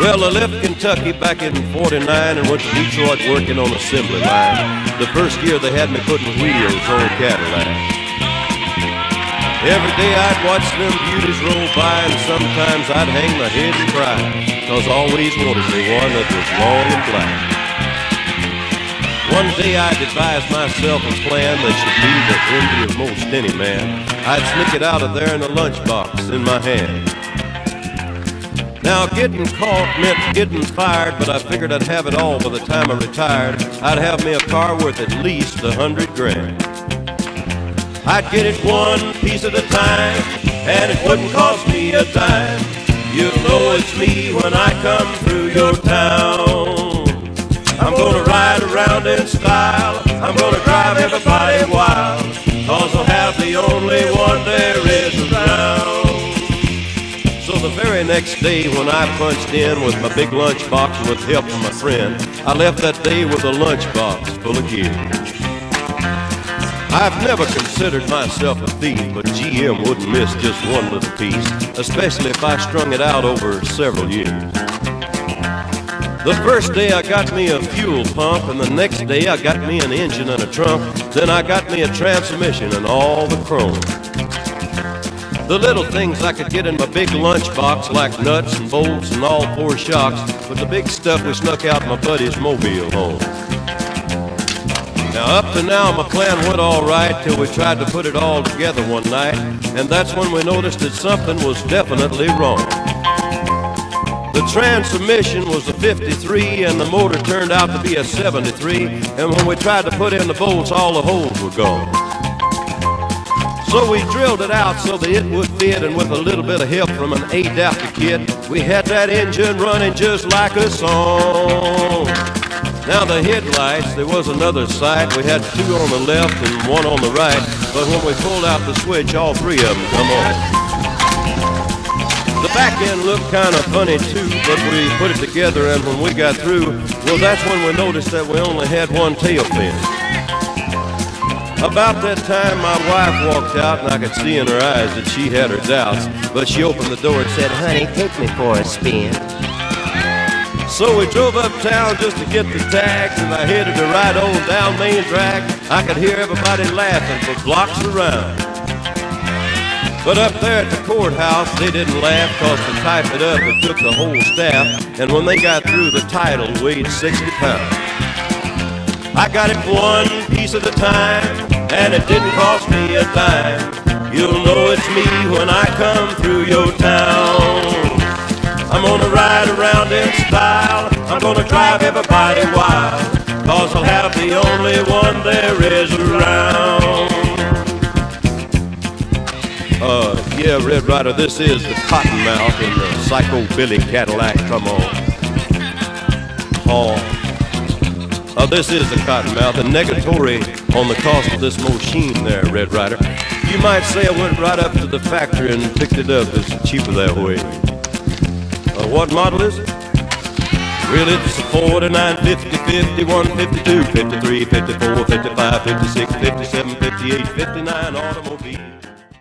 Well, I left Kentucky back in '49 and went to Detroit working on assembly line. The first year they had me putting wheels on Cadillacs. Every day I'd watch them beauties roll by, and sometimes I'd hang my head and cry, 'cause I always wanted me one that was long and black. One day I devised myself a plan that should be the envy of most any man. I'd sneak it out of there in a lunchbox in my hand. Now getting caught meant getting fired, but I figured I'd have it all by the time I retired. I'd have me a car worth at least 100 grand. I'd get it one piece at a time, and it wouldn't cost me a dime. You'll know it's me when I come through your town. I'm gonna ride around in style, I'm gonna drive everybody wild, 'cause I'll have the only one there is around. So the very next day when I punched in with my big lunchbox and with help from my friend, I left that day with a lunchbox full of gear. I've never considered myself a thief, but GM wouldn't miss just one little piece, especially if I strung it out over several years. The first day I got me a fuel pump, and the next day I got me an engine and a trunk. Then I got me a transmission and all the chrome. The little things I could get in my big lunchbox, like nuts and bolts and all four shocks, but the big stuff we snuck out my buddy's mobile home. Now up to now my plan went all right till we tried to put it all together one night, and that's when we noticed that something was definitely wrong. The transmission was a 53 and the motor turned out to be a 73, and when we tried to put in the bolts, all the holes were gone. So we drilled it out so that it would fit, and with a little bit of help from an adapter kit, we had that engine running just like a song. Now the headlights, there was another sight. We had two on the left and one on the right, but when we pulled out the switch, all three of them come on. The back end looked kind of funny too, but we put it together, and when we got through, well, that's when we noticed that we only had one tail fin. About that time, my wife walked out, and I could see in her eyes that she had her doubts, but she opened the door and said, "Honey, take me for a spin." So we drove uptown just to get the tags, and I headed to ride on down Main Drag. I could hear everybody laughing for blocks around. But up there at the courthouse, they didn't laugh, 'cause to type it up, it took the whole staff, and when they got through, the title weighed 60 pounds. I got it one piece at a time, and it didn't cost me a dime. You'll know it's me when I come through your town. I'm gonna ride around in style, I'm gonna drive everybody wild, 'cause I'll have the only one there is around. Yeah, Red Ryder, this is the Cottonmouth in the Psycho Billy Cadillac, come on. This is the Cottonmouth, and negatory on the cost of this machine there, Red Ryder. You might say I went right up to the factory and picked it up. It's cheaper that way. What model is it? Really, it's a 49, 50, 51, 52, 53, 54, 55, 56, 57, 58, 59 automobile.